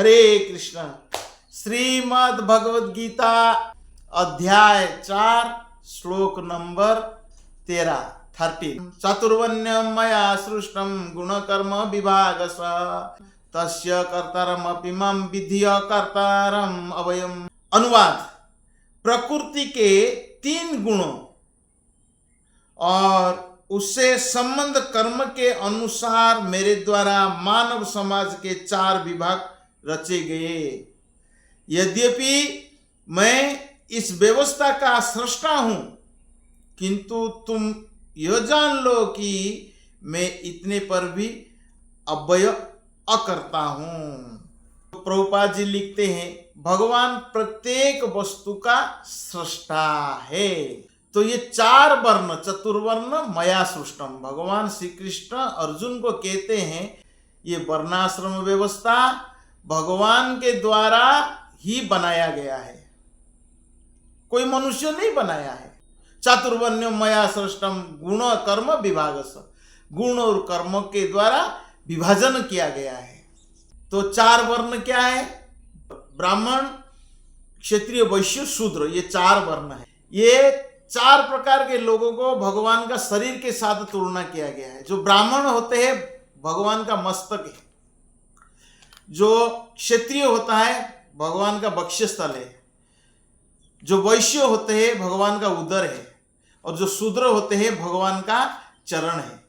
हरे कृष्ण। श्रीमद् भगवद गीता अध्याय 4 श्लोक नंबर 13। चातुर्वर्ण्यं मया सृष्टं गुणकर्म विभागश तस्य कर्तारमपि मां विधिय कर्तारम् अव्ययम्। अनुवाद: प्रकृति के 3 गुणों और उससे संबंध कर्म के अनुसार मेरे द्वारा मानव समाज के 4 विभाग रचे गए। यद्यपि मैं इस व्यवस्था का सृष्टा हूं, किंतु तुम यह जान लो कि मैं इतने पर भी अव्यय अकर्ता हूं। प्रभुपाद जी लिखते हैं, भगवान प्रत्येक वस्तु का सृष्टा है। तो ये 4 वर्ण, चतुर्वर्ण मया सृष्टम, भगवान श्री कृष्ण अर्जुन को कहते हैं ये वर्णाश्रम व्यवस्था भगवान के द्वारा ही बनाया गया है, कोई मनुष्य नहीं बनाया है। चातुर्वर्ण्य मया सृष्टम गुण कर्म विभागश, गुण और कर्म के द्वारा विभाजन किया गया है। तो 4 वर्ण क्या है? ब्राह्मण, क्षत्रिय, वैश्य, शूद्र, ये 4 वर्ण है। ये 4 प्रकार के लोगों को भगवान का शरीर के साथ तुलना किया गया है। जो ब्राह्मण होते हैं भगवान का मस्तक है, जो क्षत्रिय होता है भगवान का वक्षस्थल है, जो वैश्य होते हैं भगवान का उदर है, और जो शूद्र होते हैं भगवान का चरण है।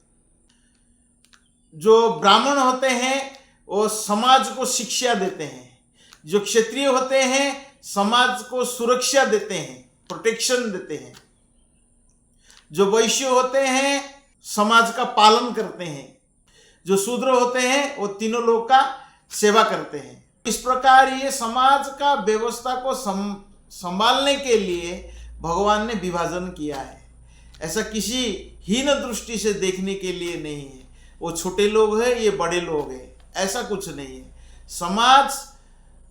जो ब्राह्मण होते हैं वो समाज को शिक्षा देते हैं, जो क्षत्रिय होते हैं समाज को सुरक्षा देते हैं, प्रोटेक्शन देते हैं, जो वैश्य होते हैं समाज का पालन करते हैं, जो शूद्र होते हैं वो तीनों लोग का सेवा करते हैं। इस प्रकार ये समाज का व्यवस्था को संभालने के लिए भगवान ने विभाजन किया है। ऐसा किसी हीन दृष्टि से देखने के लिए नहीं है, वो छोटे लोग हैं ये बड़े लोग हैं, ऐसा कुछ नहीं है। समाज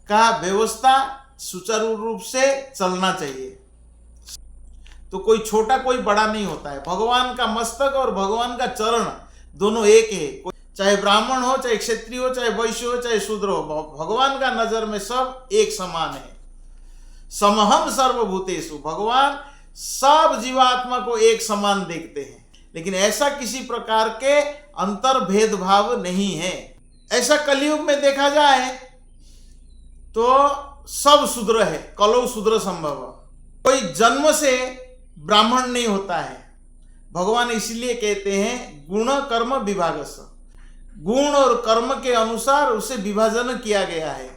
का व्यवस्था सुचारू रूप से चलना चाहिए। तो कोई छोटा कोई बड़ा नहीं होता है। भगवान का मस्तक और भगवान का चरण दोनों एक है। चाहे ब्राह्मण हो, चाहे क्षत्रिय हो, चाहे वैश्य हो, चाहे शूद्र हो, भगवान का नजर में सब एक समान है। समहम सर्वभूतेषु, भगवान सब जीवात्मा को एक समान देखते हैं, लेकिन ऐसा किसी प्रकार के अंतर भेदभाव नहीं है। ऐसा कलयुग में देखा जाए तो सब शूद्र है, कलौ शूद्र संभव। कोई जन्म से ब्राह्मण नहीं होता है। भगवान इसलिए कहते हैं गुण कर्म विभागश, गुण और कर्म के अनुसार उसे विभाजन किया गया है।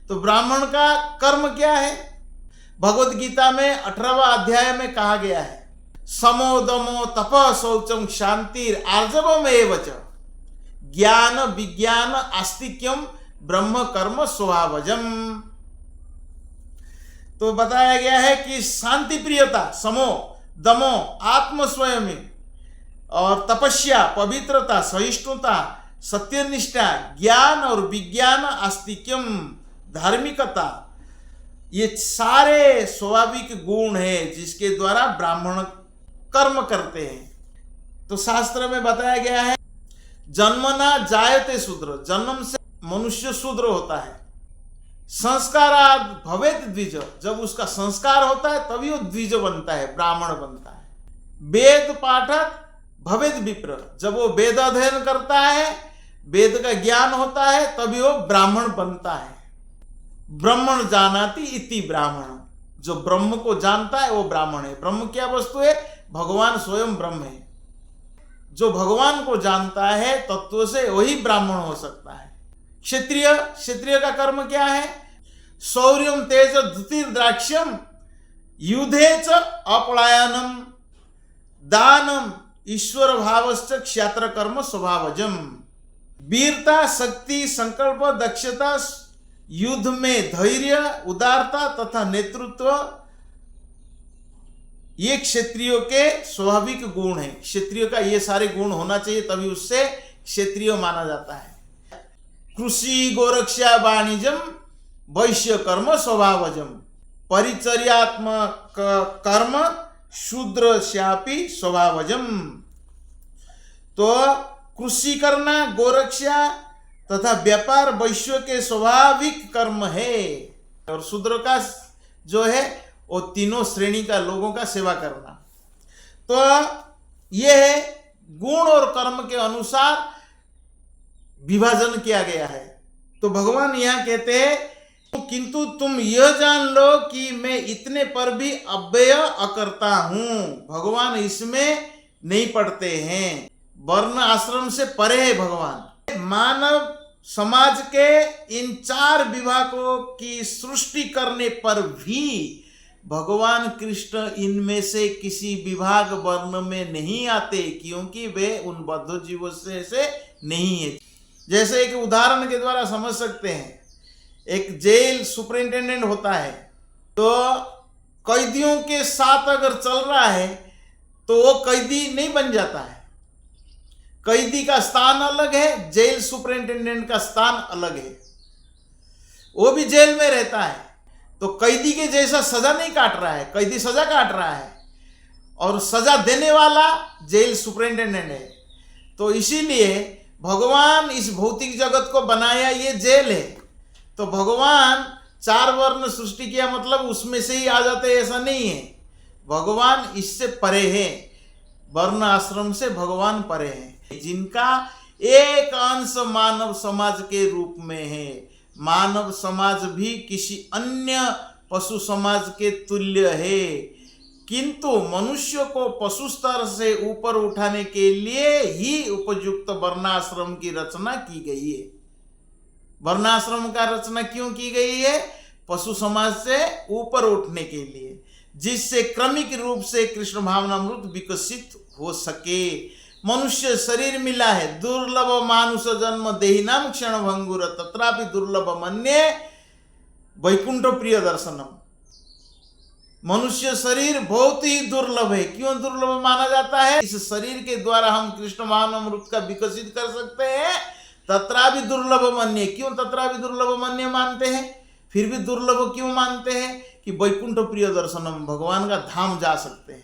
तो ब्राह्मण का कर्म क्या है? भगवद गीता में 18वां अध्याय में कहा गया है, समो दमो तप शौचम शांतिर आर्जवमेव च ज्ञान विज्ञान आस्तिक्यम ब्रह्म कर्म स्वभावजम। तो बताया गया है कि शांति प्रियता, समो, दमो, आत्म स्वयं, और तपस्या, पवित्रता, सहिष्णुता, सत्यनिष्ठा, ज्ञान और विज्ञान, आस्तिक्यम, धार्मिकता, ये सारे स्वाभाविक गुण हैं जिसके द्वारा ब्राह्मण कर्म करते हैं। तो शास्त्र में बताया गया है, जन्मना जायते शूद्र, जन्म से मनुष्य शूद्र होता है। संस्काराद भवेत द्विज, जब उसका संस्कार होता है तभी वो द्विज बनता है, ब्राह्मण बनता है। वेद पाठक भवेत विप्र, जब वो वेद अध्ययन करता है, वेद का ज्ञान होता है, तभी वो ब्राह्मण बनता है। ब्रह्मण जानाति इति ब्राह्मण, जो ब्रह्म को जानता है वो ब्राह्मण है। ब्रह्म क्या वस्तु है? भगवान स्वयं ब्रह्म है। जो भगवान को जानता है तत्व से वही ब्राह्मण हो सकता है। क्षत्रिय, क्षत्रिय का कर्म क्या है? शौर्यम तेज धृतिर्द्राक्ष्यम युद्धे च अपलायनम दानम ईश्वर भावश्च क्षात्र कर्म स्वभावजम। वीरता, शक्ति, संकल्प, दक्षता, युद्ध में धैर्य, उदारता तथा नेतृत्व, ये क्षत्रियों के स्वाभाविक गुण हैं। क्षत्रिय का ये सारे गुण होना चाहिए, तभी उससे क्षत्रिय माना जाता है। कृषि गोरक्षा वाणिज्यम वैश्य कर्म स्वभावजम, परिचर्यात्मक कर्म शूद्र श्यापी स्वभावजम। तो कृषि करना, गोरक्षा तथा व्यापार वैश्य के स्वाभाविक कर्म है। और शूद्र का जो है वो तीनों श्रेणी का लोगों का सेवा करना। तो यह है गुण और कर्म के अनुसार विभाजन किया गया है। तो भगवान यहाँ कहते हैं किंतु तुम यह जान लो कि मैं इतने पर भी अव्यय अकर्ता हूं। भगवान इसमें नहीं पड़ते हैं, वर्ण आश्रम से परे है भगवान। मानव समाज के इन 4 विभागों की सृष्टि करने पर भी भगवान कृष्ण इनमें से किसी विभाग वर्ण में नहीं आते, क्योंकि वे उन बद्ध जीवों से नहीं है। जैसे एक उदाहरण के द्वारा समझ सकते हैं, एक जेल सुपरिंटेंडेंट होता है, तो कैदियों के साथ अगर चल रहा है तो वो कैदी नहीं बन जाता है। कैदी का स्थान अलग है, जेल सुपरिंटेंडेंट का स्थान अलग है। वो भी जेल में रहता है, तो कैदी के जैसा सजा नहीं काट रहा है, कैदी सजा काट रहा है और सजा देने वाला जेल सुपरिंटेंडेंट है। तो इसीलिए भगवान इस भौतिक जगत को बनाया, ये जेल है। तो भगवान 4 वर्ण सृष्टि किया मतलब उसमें से ही आ जाते, ऐसा नहीं है। भगवान इससे परे है, वर्ण आश्रम से भगवान परे हैं, जिनका एक अंश मानव समाज के रूप में है। मानव समाज भी किसी अन्य पशु समाज के तुल्य है, किंतु मनुष्य को पशु स्तर से ऊपर उठाने के लिए ही उपयुक्त वर्णाश्रम की रचना की गई है। वर्णाश्रम का रचना क्यों की गई है? पशु समाज से ऊपर उठने के लिए, जिससे क्रमिक रूप से कृष्ण भावनामृत विकसित हो सके। मनुष्य शरीर मिला है, दुर्लभ मानुष जन्म देहिनाम क्षण भंगुर तत्रापि दुर्लभ मन्ये वैकुंठ प्रिय दर्शनम। मनुष्य शरीर बहुत ही दुर्लभ है। क्यों दुर्लभ माना जाता है? इस शरीर के द्वारा हम कृष्ण भावनामृत का विकसित कर सकते हैं। तत्रापि दुर्लभ मन्ये, क्यों तत्रापि दुर्लभ मन्ये मानते हैं? फिर भी दुर्लभ क्यों मानते हैं? कि वैकुंठ प्रिय दर्शनम, भगवान का धाम जा सकते हैं।